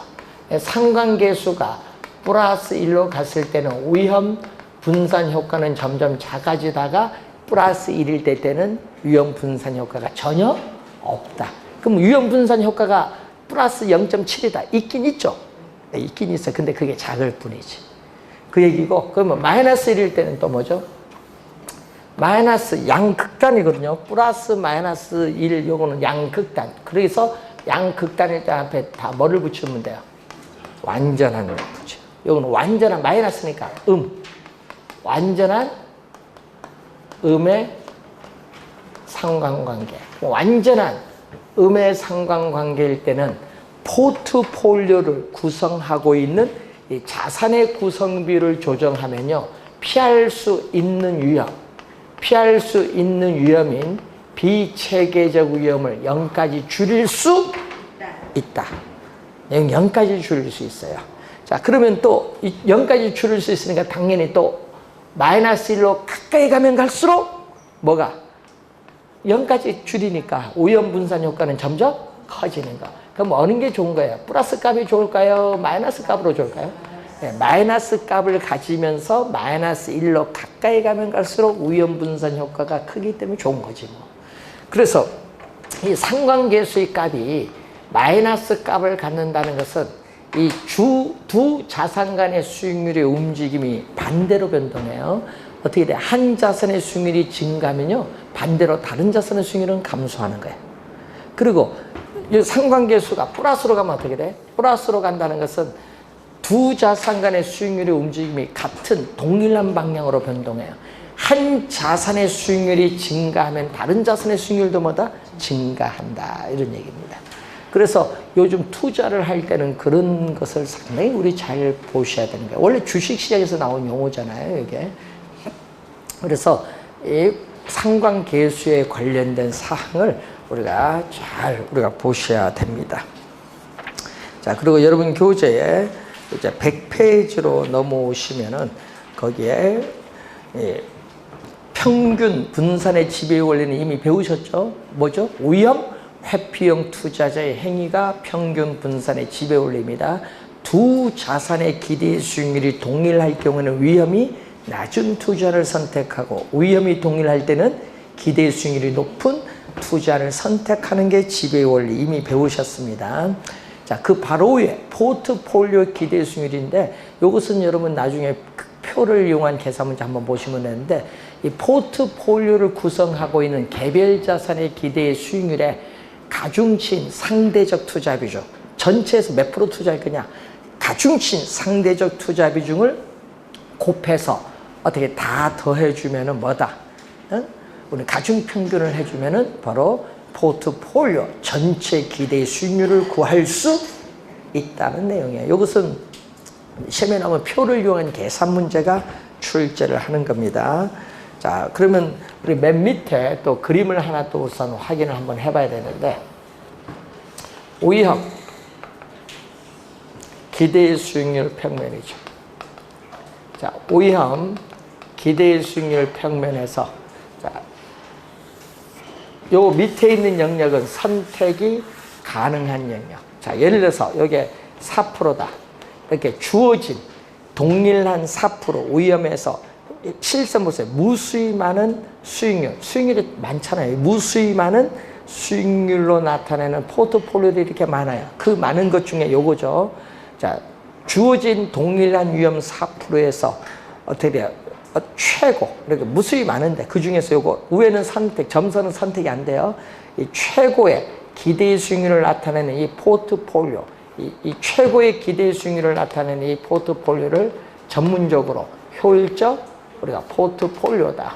상관계수가 +1로 갔을 때는 위험 분산 효과는 점점 작아지다가 +1일 때는 위험 분산 효과가 전혀 없다. 그럼 위험 분산 효과가 +0.7이다. 있긴 있죠. 네, 있긴 있어. 근데 그게 작을 뿐이지. 그 얘기고, 그러면 -1일 때는 또 뭐죠? 마이너스 양극단이거든요. +-1, 요거는 양극단. 그래서 양극단일 때 앞에 다 뭐를 붙이면 돼요? 완전한을 붙여. 요거는 완전한 마이너스니까 완전한 음의 상관관계. 완전한 음의 상관관계일 때는 포트폴리오를 구성하고 있는 이 자산의 구성비를 조정하면요, 피할 수 있는 위험인 비체계적 위험을 0까지 줄일 수 있다. 0까지 줄일 수 있어요. 자, 그러면 또 0까지 줄일 수 있으니까 당연히 또 마이너스 1로 가까이 가면 갈수록 뭐가? 0까지 줄이니까 오염 분산 효과는 점점 커지는 거. 그럼 어느 게 좋은 거예요? 플러스 값이 좋을까요? 마이너스 값으로 좋을까요? 네, 마이너스 값을 가지면서 마이너스 1로 가까이 가면 갈수록 오염 분산 효과가 크기 때문에 좋은 거지 뭐. 그래서 이 상관계수의 값이 마이너스 값을 갖는다는 것은 이 두 자산 간의 수익률의 움직임이 반대로 변동해요. 어떻게 돼? 한 자산의 수익률이 증가하면요, 반대로 다른 자산의 수익률은 감소하는 거예요. 그리고 이 상관계수가 플러스로 가면 어떻게 돼? 플러스로 간다는 것은 두 자산 간의 수익률의 움직임이 같은 동일한 방향으로 변동해요. 한 자산의 수익률이 증가하면 다른 자산의 수익률도 뭐다? 증가한다. 이런 얘기입니다. 그래서 요즘 투자를 할 때는 그런 것을 상당히 우리 잘 보셔야 되는 거예요. 원래 주식시장에서 나온 용어잖아요, 이게. 그래서 이 상관계수에 관련된 사항을 우리가 보셔야 됩니다. 자, 그리고 여러분 교재에 이제 100페이지로 넘어오시면은 거기에 평균 분산의 지배 원리는 이미 배우셨죠? 뭐죠? 위험 회피형 투자자의 행위가 평균 분산의 지배 원리입니다. 두 자산의 기대 수익률이 동일할 경우는 위험이 낮은 투자를 선택하고 위험이 동일할 때는 기대 수익률이 높은 투자를 선택하는 게 지배 원리 이미 배우셨습니다. 자, 그 바로 위에 포트폴리오 기대 수익률인데 이것은 여러분 나중에 표를 이용한 계산 문제 한번 보시면 되는데 이 포트폴리오를 구성하고 있는 개별 자산의 기대 수익률에 가중친 상대적 투자 비중, 전체에서 몇 프로 투자할 거냐, 가중친 상대적 투자 비중을 곱해서 어떻게 다 더해주면은 뭐다? 응? 우리 가중 평균을 해주면은 바로 포트폴리오 전체 기대 수익률을 구할 수 있다는 내용이에요. 이것은 시험에 나오면 표를 이용한 계산 문제가 출제를 하는 겁니다. 자, 그러면 우리 맨 밑에 또 그림을 하나 또 우선 확인을 한번 해봐야 되는데, 위험 기대 수익률 평면이죠. 자, 위험 기대 수익률 평면에서 자, 요 밑에 있는 영역은 선택이 가능한 영역. 자, 예를 들어서 여기에 4%다. 이렇게 주어진 동일한 4% 위험에서 실선 보세요. 무수히 많은 수익률이 많잖아요. 무수히 많은 수익률로 나타내는 포트폴리오들이 이렇게 많아요. 그 많은 것 중에 요거죠. 자, 주어진 동일한 위험 4%에서 어떻게 돼요? 최고, 그러니까 무수히 많은데 그 중에서 요거 위에는 선택, 점선은 선택이 안 돼요. 이 최고의 기대 수익률을 나타내는 이 포트폴리오, 이 최고의 기대 수익률을 나타내는 이 포트폴리오를 전문적으로 효율적 우리가 포트폴리오다.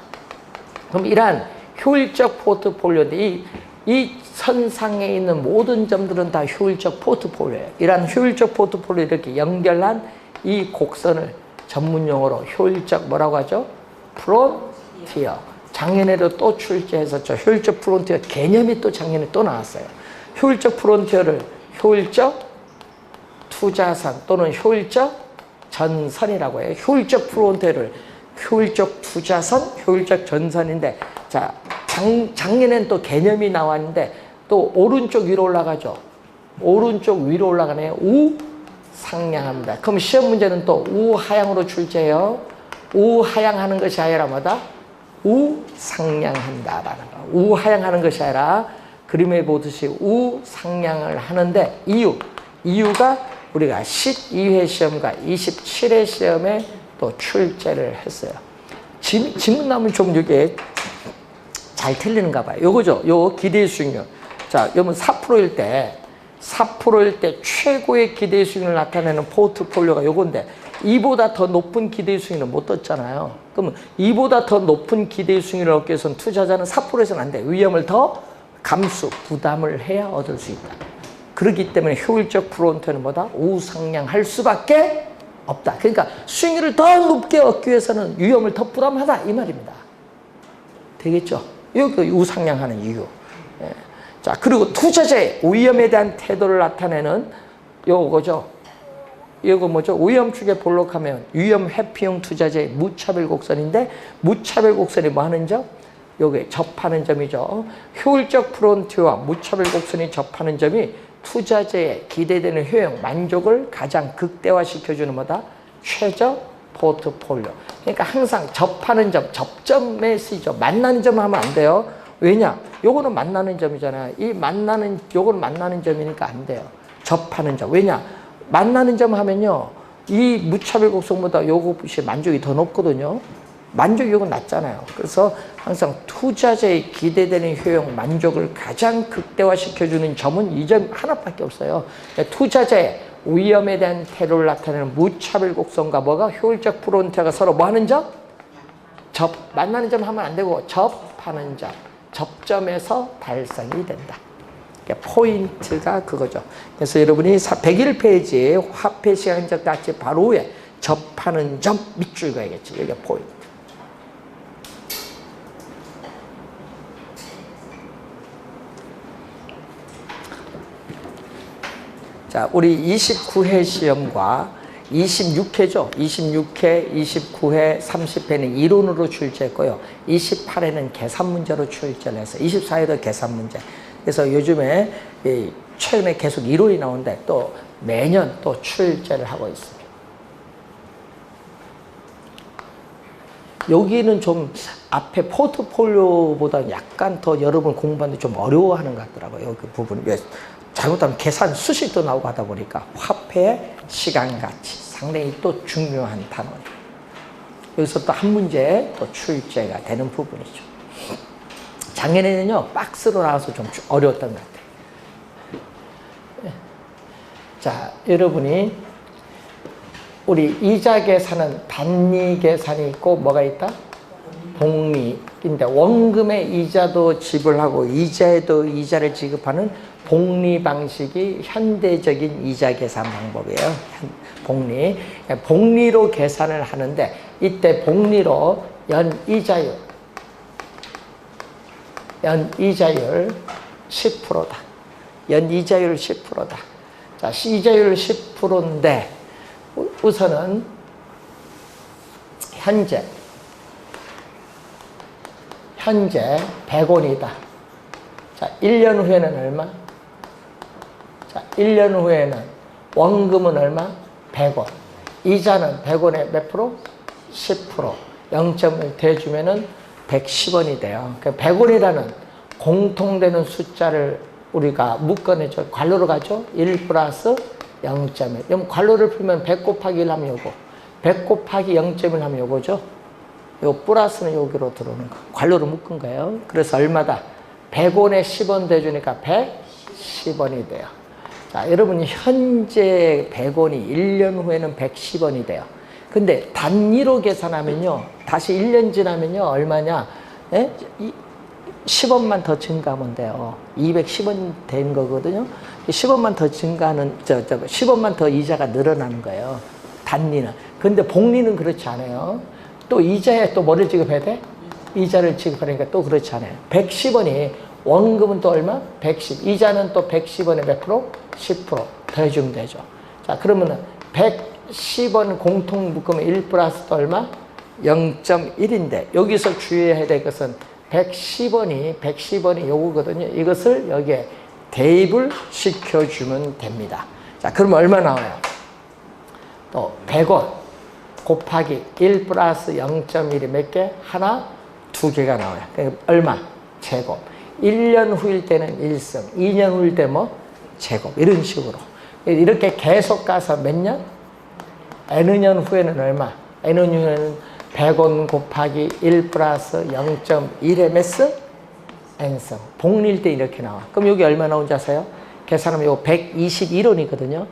그럼 이러한 효율적 포트폴리오인데 이 선상에 있는 모든 점들은 다 효율적 포트폴리오예요. 이러한 효율적 포트폴리오 이렇게 연결한 이 곡선을 전문용어로 효율적 뭐라고 하죠? 프론티어. 작년에도 또 출제했었죠. 효율적 프론티어 개념이 또 작년에 또 나왔어요. 효율적 프론티어를 효율적 투자선 또는 효율적 전선이라고 해요. 효율적 프론티어를 효율적 투자선, 효율적 전선인데, 자, 작년엔 또 개념이 나왔는데 또 오른쪽 위로 올라가죠. 오른쪽 위로 올라가네요. 우상향합니다. 그럼 시험 문제는 또 우하향으로 출제해요. 우하향하는 것이 아니라 뭐다? 우상향한다라는 거. 우하향하는 것이 아니라 그림에 보듯이 우상향을 하는데 이유가 우리가 12회 시험과 27회 시험에 또 출제를 했어요. 지문 나오면 좀 이게 잘 틀리는가 봐요. 요거죠. 요 기대 수익률. 자, 여러분 4%일 때 최고의 기대 수익률을 나타내는 포트폴리오가 요건데 이보다 더 높은 기대 수익률은 못 떴잖아요. 그러면 이보다 더 높은 기대의 수익률을 얻기 위해서는 투자자는 4%에서는 안 돼. 위험을 더 감수, 부담을 해야 얻을 수 있다. 그렇기 때문에 효율적 프론트는 뭐다? 우상향할 수밖에 없다. 그러니까 수익률을 더 높게 얻기 위해서는 위험을 더 부담하다 이 말입니다. 되겠죠? 이거 우상향하는 이유. 예. 자, 그리고 투자자의 위험에 대한 태도를 나타내는 요거죠. 이거 뭐죠? 위험 축에 볼록하면 위험 회피형 투자자의 무차별 곡선인데, 무차별 곡선이 뭐 하는 점? 요게 접하는 점이죠. 효율적 프론트와 무차별 곡선이 접하는 점이 투자자의 기대되는 효용, 만족을 가장 극대화시켜주는 뭐다? 최저 포트폴리오. 그러니까 항상 접하는 점, 접점에 쓰이죠. 만나는 점 하면 안 돼요. 왜냐? 요거는 만나는 점이잖아요. 요거는 만나는 점이니까 안 돼요. 접하는 점. 왜냐? 만나는 점 하면요, 이 무차별 곡선보다 요것이 만족이 더 높거든요. 만족이 요건 낮잖아요. 그래서 항상 투자자의 기대되는 효용, 만족을 가장 극대화시켜주는 점은 이 점 하나밖에 없어요. 투자자의 위험에 대한 태도를 나타내는 무차별 곡선과 뭐가 효율적 프론트가 서로 뭐 하는 점? 만나는 점 하면 안 되고 접하는 점. 접점에서 달성이 된다. 포인트가 그거죠. 그래서 여러분이 101페이지에 화폐 시간적 가치 바로 위에 접하는 점 밑줄 그어야겠죠. 이게 포인트. 자, 우리 29회 시험과 26회죠. 26회, 29회, 30회는 이론으로 출제했고요. 28회는 계산 문제로 출제를 했어요. 24회도 계산 문제. 그래서 요즘에 최근에 계속 이론이 나오는데 또 매년 또 출제를 하고 있습니다. 여기는 좀 앞에 포트폴리오보다 약간 더 여러분 공부하는데 좀 어려워하는 것 같더라고요. 그 부분이. 왜? 잘못하면 계산 수식도 나오고 하다 보니까 화폐의 시간 가치 상당히 또 중요한 단어예요. 여기서 또 한 문제 또 출제가 되는 부분이죠. 작년에는요 박스로 나와서 좀 어려웠던 것 같아요. 자, 여러분이 우리 이자 계산은 단위 계산이 있고 뭐가 있다? 복리인데 원금의 이자도 지불하고 이자에도 이자를 지급하는 복리 방식이 현대적인 이자 계산 방법이에요. 복리. 복리로 계산을 하는데 이때 복리로 연이자율 10%다. 연이자율 10%다. 자, 이자율 10%인데 우선은 현재 100원이다. 자, 1년 후에는 얼마? 자, 1년 후에는 원금은 얼마? 100원. 이자는 100원에 몇 프로? 10%. 0.1 더해주면은 110원이 돼요. 100원이라는 공통되는 숫자를 우리가 묶어내죠. 괄호로 가죠. 1 플러스 0.1. 그럼 괄호를 풀면 100 곱하기 1 하면 요거. 100 곱하기 0.1 하면 요거죠. 요 플러스는 여기로 들어오는 거. 괄호로 묶은 거예요. 그래서 얼마다? 100원에 10원 대주니까 110원이 돼요. 자, 여러분이 현재 100원이 1년 후에는 110원이 돼요. 근데 단위로 계산하면요. 다시 1년 지나면요. 얼마냐? 예? 10원만 더 증가하면 돼요. 210원 된 거거든요. 10원만 더 증가하는, 10원만 더 이자가 늘어나는 거예요. 단위는. 근데 복리는 그렇지 않아요. 또 이자에 또 뭐를 지급해야 돼? 이자를 지급하니까 또 그렇지 않아요. 110원이 원금은 또 얼마? 110. 이자는 또 110원에 몇 프로? 10% 더해주면 되죠. 자, 그러면은 110원 공통 묶으면 1 플러스 또 얼마? 0.1인데 여기서 주의해야 될 것은 110원이 요거거든요. 이것을 여기에 대입을 시켜주면 됩니다. 자, 그러면 얼마 나와요? 또 100원 곱하기 1 플러스 0.1이 몇 개? 하나, 두 개가 나와요. 그러니까 얼마? 제곱. 1년 후일 때는 1승, 2년 후일 때 뭐? 제곱. 이런 식으로. 이렇게 계속 가서 몇 년? N년 후에는 얼마? N년 후에는 100원 곱하기 1 플러스 0.1의 몇 승? N승. 복리일 때 이렇게 나와. 그럼 여기 얼마 나온지 아세요? 계산하면 이거 121원이거든요.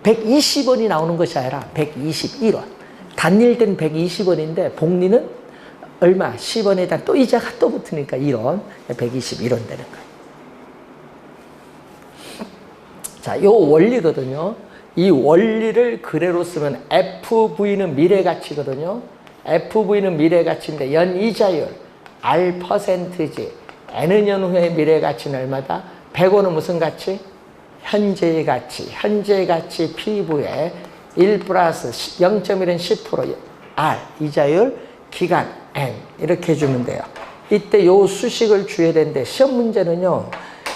120원이 나오는 것이 아니라 121원. 단일 때는 120원인데 복리는 얼마? 10원에다 또 이자가 또 붙으니까 1원, 121원 되는 거예요. 자, 요 원리거든요. 이 원리를 그대로 쓰면 FV는 미래가치거든요. FV는 미래가치인데 연이자율 R%지. N은 년 후의 미래가치는 얼마다? 100원은 무슨 가치? 현재의 가치. 현재의 가치 PV에 1 플러스 0.1은 10% R, 이자율, 기간 N 이렇게 해주면 돼요. 이때 요 수식을 줘야 되는데 시험 문제는요.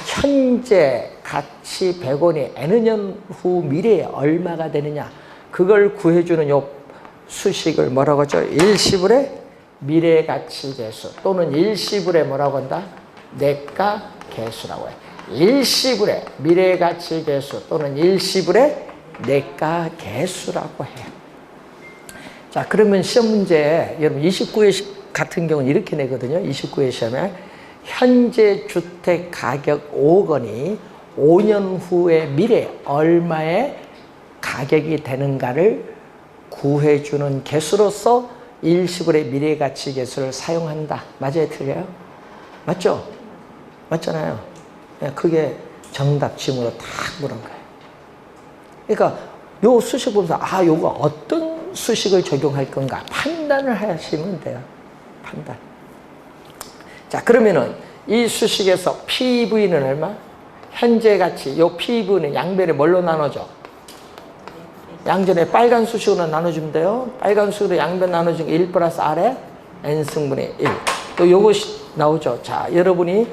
현재 가치 100원이 N은 년 후 미래에 얼마가 되느냐 그걸 구해주는 요 수식을 뭐라고 하죠? 일시불의 미래가치계수 또는 일시불의 뭐라고 한다? 내가계수라고 해요. 일시불의 미래가치계수 또는 일시불의 내가계수라고 해요. 자, 그러면 시험 문제 여러분 29회 같은 경우는 이렇게 내거든요. 29회 시험에 현재 주택 가격 5억 원이 5년 후의 미래 얼마의 가격이 되는가를 구해주는 개수로서 일시불의 미래가치 개수를 사용한다. 맞아요? 틀려요? 맞죠? 맞잖아요. 그게 정답 지문으로 딱 물은 거예요. 그러니까 요 수식 보면서 요거 어떤 수식을 적용할 건가 판단을 하시면 돼요. 판단. 자, 그러면은 이 수식에서 PV는 얼마? 현재 가치. 요 PV는 양변에 뭘로 나눠져? 양전에 빨간 수식으로 나눠주면 돼요. 빨간 수식으로 양변 나눠준 게 1 플러스 R에 N승분의 1. 또 요것이 나오죠. 자, 여러분이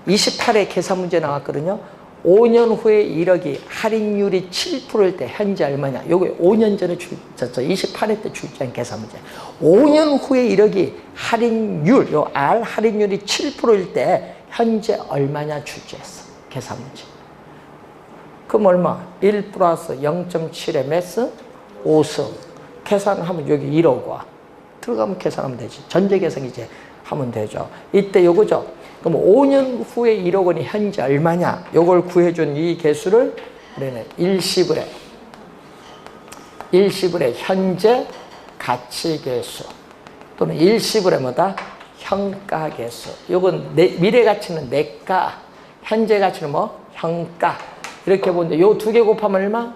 28회 계산 문제 나왔거든요. 5년 후에 1억이 할인율이 7%일 때 현재 얼마냐? 요게 5년 전에 28회 때 출제한 계산 문제. 5년 후에 1억이 할인율, 요 R 할인율이 7%일 때 현재 얼마냐 출제했어. 계산 문제. 그럼 얼마? 1 플러스 0.7의 매스 5승. 계산하면 여기 1억 와. 들어가면 계산하면 되지. 전제 계산 이제 하면 되죠. 이때 요거죠. 그럼 5년 후에 1억 원이 현재 얼마냐? 요걸 구해준 이 개수를 우리는 일시불의 현재 가치 개수 또는 일시불의 뭐다? 현가 개수. 요건 미래 가치는 내가, 현재 가치는 뭐? 현가. 이렇게 보는데 요 두 개 곱하면 얼마?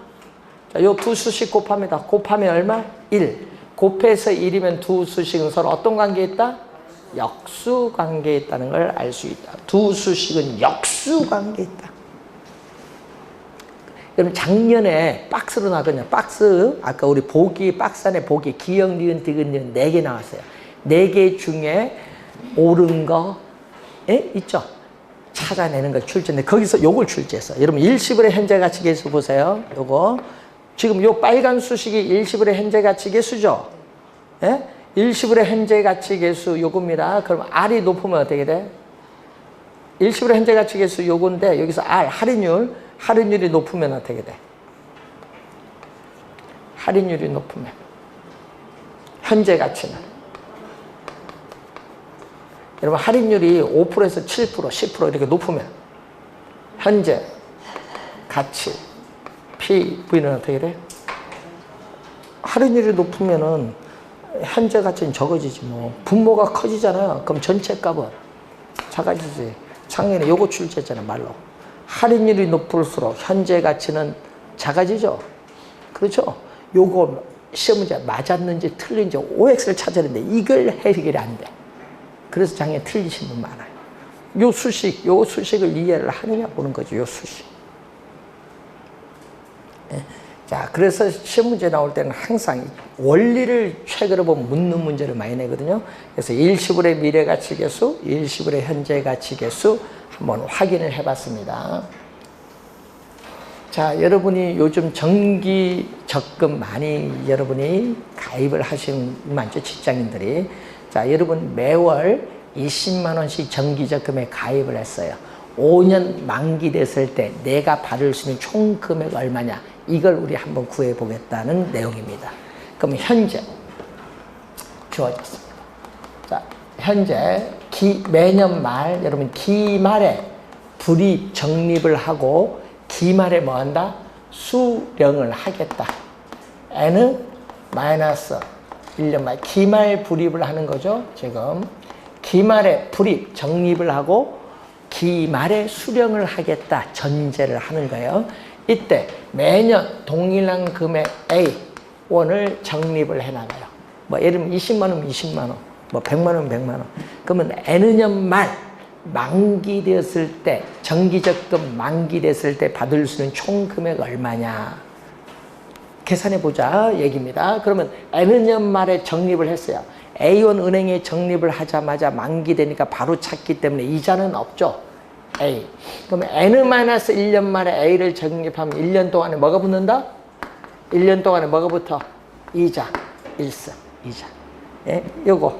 자, 요 두 수식 곱합니다. 곱하면 얼마? 1. 곱해서 1이면 두 수식은 서로 어떤 관계에 있다? 역수 관계에 있다는 걸 알 수 있다. 두 수식은 역수 관계에 있다. 여러분 작년에 박스로 나왔거든요. 박스 아까 우리 보기 박스 안에 보기 기역, 니은, 디귿, 니은 4개 나왔어요. 4개 중에 옳은 거 있죠? 찾아내는 걸 출제인데 거기서 요걸 출제했어. 여러분 일시불의 현재 가치 계수 보세요. 요거 지금 요 빨간 수식이 일시불의 현재 가치 계수죠. 예? 일시불의 현재 가치 계수 요겁니다. 그럼 R이 높으면 어떻게 돼? 일시불의 현재 가치 계수 요건데 여기서 R 할인율이 높으면 어떻게 돼? 할인율이 높으면 현재 가치는 여러분 할인율이 5%에서 7%, 10% 이렇게 높으면 현재 가치 PV는 어떻게 돼? 할인율이 높으면은 현재 가치는 적어지지 뭐. 분모가 커지잖아요. 그럼 전체 값은 작아지지. 작년에 요거 출제했잖아요. 말로. 할인율이 높을수록 현재 가치는 작아지죠. 그렇죠? 요거 시험 문제 맞았는지 틀린지 OX를 찾아야 되는데 이걸 해결이 안 돼. 그래서 작년에 틀리신 분 많아요. 요 수식을 이해를 하느냐 보는 거죠. 요 수식. 예. 자, 그래서 시험 문제 나올 때는 항상 원리를 책으로 보면 묻는 문제를 많이 내거든요. 그래서 일시불의 미래가치 계수, 일시불의 현재 가치 계수 한번 확인을 해봤습니다. 자, 여러분이 요즘 정기 적금 많이 여러분이 가입을 하시는 많죠, 직장인들이. 자, 여러분 매월 20만 원씩 정기 적금에 가입을 했어요. 5년 만기 됐을 때 내가 받을 수 있는 총 금액 얼마냐? 이걸 우리 한번 구해 보겠다는 내용입니다. 그럼 현재 주어졌습니다. 자, 현재 매년 말 여러분 기말에 불입 적립을 하고 기말에 뭐 한다? 수령을 하겠다. N은 마이너스 1년 말. 기말 불입을 하는 거죠. 지금 기말에 불입, 적립을 하고 기말에 수령을 하겠다. 전제를 하는 거예요. 이때 매년 동일한 금액 A1을 적립을 해나가요. 뭐 예를 들면 20만 원, 20만 원, 뭐 100만 원, 100만 원. 그러면 N년 말 만기되었을 때, 정기적금 만기됐을 때 받을 수 있는 총 금액 얼마냐. 계산해 보자 얘기입니다. 그러면 N년 말에 적립을 했어요. A1 은행에 적립을 하자마자 만기되니까 바로 찾기 때문에 이자는 없죠. A. 그러면 N-1년 만에 A를 적립하면 1년 동안에 뭐가 붙는다? 1년 동안에 뭐가 붙어? 이자. 1승. 이자. 예? 요거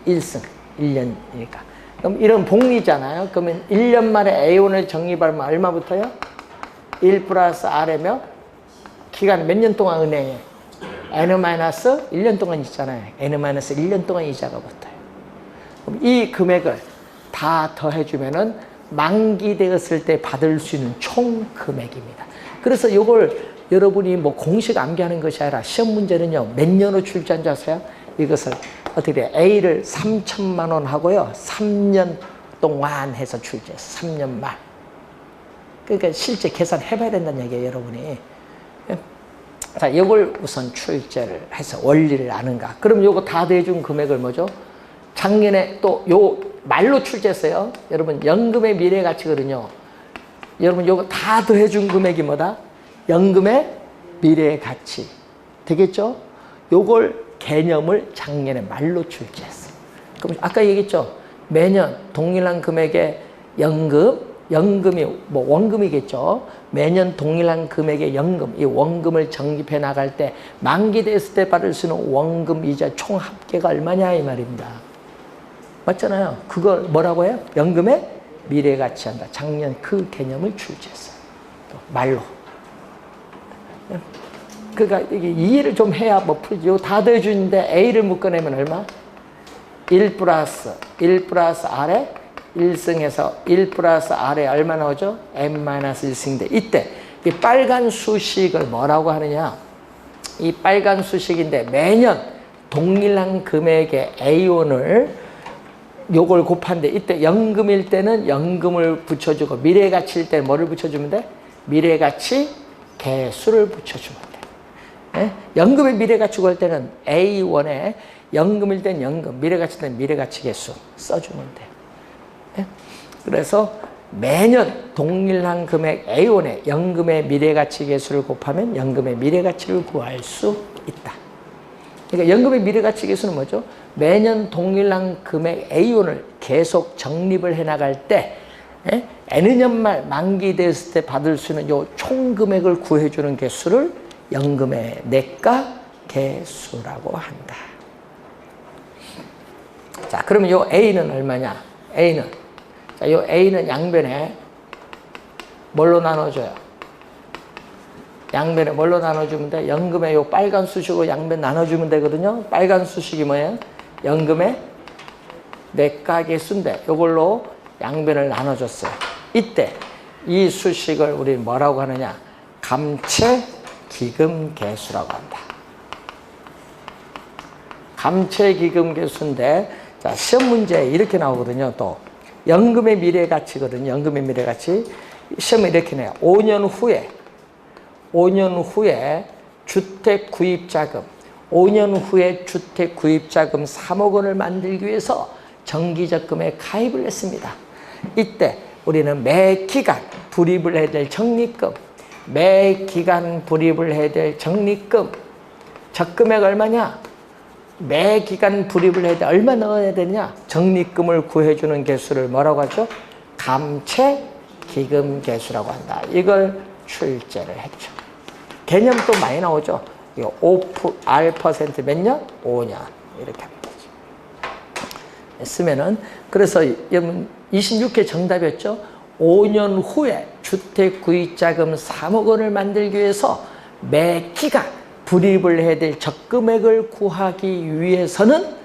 1승. 1년이니까. 그럼 이런 복리잖아요. 그러면 1년 만에 A1을 적립하면 얼마 붙어요? 1 플러스 R이며 기간 몇 년 동안 은행에? N-1년 동안 있잖아요. N-1년 동안 이자가 붙어요. 그럼 이 금액을 다 더해주면은 만기되었을 때 받을 수 있는 총 금액입니다. 그래서 이걸 여러분이 뭐 공식 암기하는 것이 아니라 시험 문제는요, 몇 년으로 출제한 줄 아세요? 이것을 어떻게 해요? A를 3천만 원 하고요, 3년 동안 해서 출제했어요. 3년 말. 그러니까 실제 계산해봐야 된다는 얘기예요, 여러분이. 자, 이걸 우선 출제를 해서 원리를 아는가. 그럼 요거 다 더해준 금액을 뭐죠? 작년에 또 요 말로 출제했어요. 여러분, 연금의 미래 가치거든요. 여러분, 요거 다 더해준 금액이 뭐다? 연금의 미래 가치. 되겠죠? 요걸 개념을 작년에 말로 출제했어요. 그럼 아까 얘기했죠? 매년 동일한 금액의 연금이 뭐 원금이겠죠. 매년 동일한 금액의 연금, 이 원금을 적립해 나갈 때 만기됐을 때 받을 수 있는 원금 이자 총 합계가 얼마냐 이 말입니다. 맞잖아요. 그걸 뭐라고 해요? 연금의 미래 가치한다. 작년 그 개념을 출제했어요. 말로. 그러니까 이게 이해를 좀 해야 뭐 풀지. 다 더해주는데 A를 묶어내면 얼마? 1 플러스 R에 1승에서 1 플러스 R에 얼마 나오죠? M-1승인데 이때 이 빨간 수식을 뭐라고 하느냐? 이 빨간 수식인데 매년 동일한 금액의 A1을 요걸 곱한데 이때 연금일 때는 연금을 붙여주고 미래가치일 때는 뭐를 붙여주면 돼? 미래가치 개수를 붙여주면 돼. 예? 연금의 미래가치 구할 때는 A1에 연금일 때는 연금, 미래가치일 때는 미래가치 개수 써주면 돼. 예? 그래서 매년 동일한 금액 A1에 연금의 미래가치 개수를 곱하면 연금의 미래가치를 구할 수 있다. 그러니까 연금의 미래가치 개수는 뭐죠? 매년 동일한 금액 A1을 계속 적립을 해나갈 때 N년 말 만기됐을 때 받을 수 있는 요 총 금액을 구해주는 개수를 연금의 내가 개수라고 한다. 자, 그러면 요 A는 얼마냐? 자, 요 A는 양변에 뭘로 나눠줘요? 양변에 뭘로 나눠주면 돼? 연금의 요 빨간 수식으로 양변 나눠주면 되거든요. 빨간 수식이 뭐예요? 연금의 내가 개수인데 이걸로 양변을 나눠줬어요. 이때 이 수식을 우리 뭐라고 하느냐? 감채기금 개수라고 한다. 감채기금 개수인데 자, 시험 문제에 이렇게 나오거든요. 또 연금의 미래 가치거든요. 연금의 미래 가치. 시험에 이렇게 내요. 5년 후에 주택 구입 자금 5년 후에 주택 구입 자금 3억 원을 만들기 위해서 정기적금에 가입을 했습니다. 이때 우리는 매 기간 불입을 해야 될 적립금, 매 기간 불입을 해야 될 적립금, 적금액 얼마냐? 매 기간 불입을 해야 돼. 얼마 넣어야 되냐? 적립금을 구해주는 개수를 뭐라고 하죠? 감채기금 개수라고 한다. 이걸 출제를 했죠. 개념 또 많이 나오죠. 이거 R% 몇 년? 5년. 이렇게 하면 되죠. 쓰면은, 그래서 26회 정답이었죠. 5년 후에 주택 구입자금 3억 원을 만들기 위해서 매 기간 불입을 해야 될 적금액을 구하기 위해서는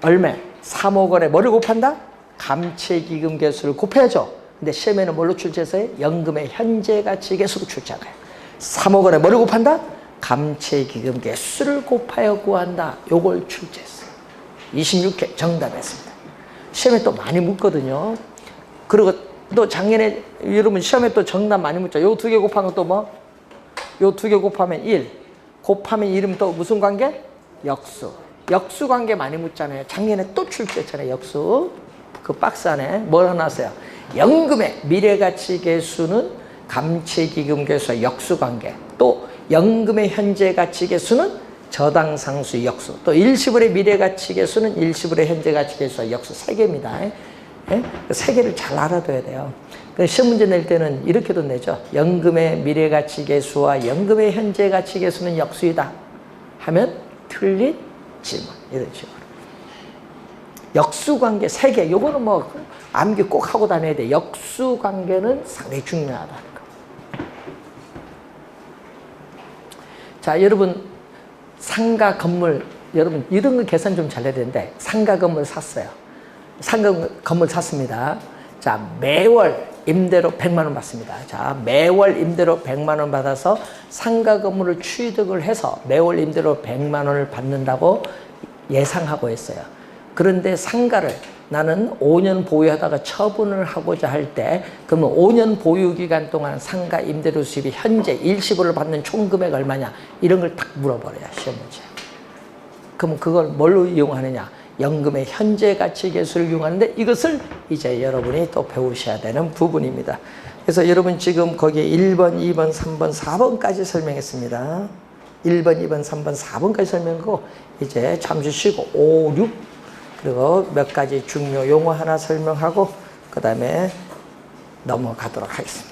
얼마? 3억 원에 뭐를 곱한다? 감채기금 개수를 곱해야죠. 근데 시험에는 뭘로 출제했어요? 연금의 현재 가치 개수로 출제하고요. 3억 원에 뭐를 곱한다? 감채기금 개수를 곱하여 구한다. 요걸 출제했어요. 26회 정답했습니다. 시험에 또 많이 묻거든요. 그리고 또 작년에 여러분 시험에 또 정답 많이 묻죠. 요 2개 곱하면 또 뭐? 요 2개 곱하면 1. 곱하면 1이면 또 무슨 관계? 역수. 역수 관계 많이 묻잖아요. 작년에 또 출제했잖아요. 역수. 그 박스 안에 뭘 하나 써요? 연금의 미래가치 계수는 감채기금 계수와 역수 관계. 또 연금의 현재가치 계수는 저당상수 역수. 또 일시불의 미래가치 계수는 일시불의 현재가치 계수와 역수. 3개입니다. 예? 3개를 잘 알아둬야 돼요. 시험 문제 낼 때는 이렇게도 내죠. 연금의 미래가치 계수와 연금의 현재가치 계수는 역수이다 하면 틀린 질문. 이런 식으로. 역수관계 3개. 요거는 뭐 암기 꼭 하고 다녀야 돼. 역수관계는 상당히 중요하다는 거. 자, 여러분 상가 건물, 여러분 이런 거 계산 좀 잘해야 되는데, 상가 건물 샀어요. 상가 건물 샀습니다. 자, 매월 임대료 100만 원 받습니다. 자, 매월 임대료 100만 원 받아서 상가 건물을 취득을 해서 매월 임대료 100만 원을 받는다고 예상하고 있어요. 그런데 상가를 나는 5년 보유하다가 처분을 하고자 할 때, 그러면 5년 보유 기간 동안 상가 임대료 수입이 현재 일시불을 받는 총 금액 얼마냐, 이런 걸 딱 물어버려요, 시험 문제. 그럼 그걸 뭘로 이용하느냐? 연금의 현재 가치 계수를 이용하는데, 이것을 이제 여러분이 또 배우셔야 되는 부분입니다. 그래서 여러분 지금 거기에 1번, 2번, 3번, 4번까지 설명했습니다. 1번, 2번, 3번, 4번까지 설명하고, 이제 잠시 쉬고 5, 6, 그리고 몇 가지 중요 용어 하나 설명하고 그 다음에 넘어가도록 하겠습니다.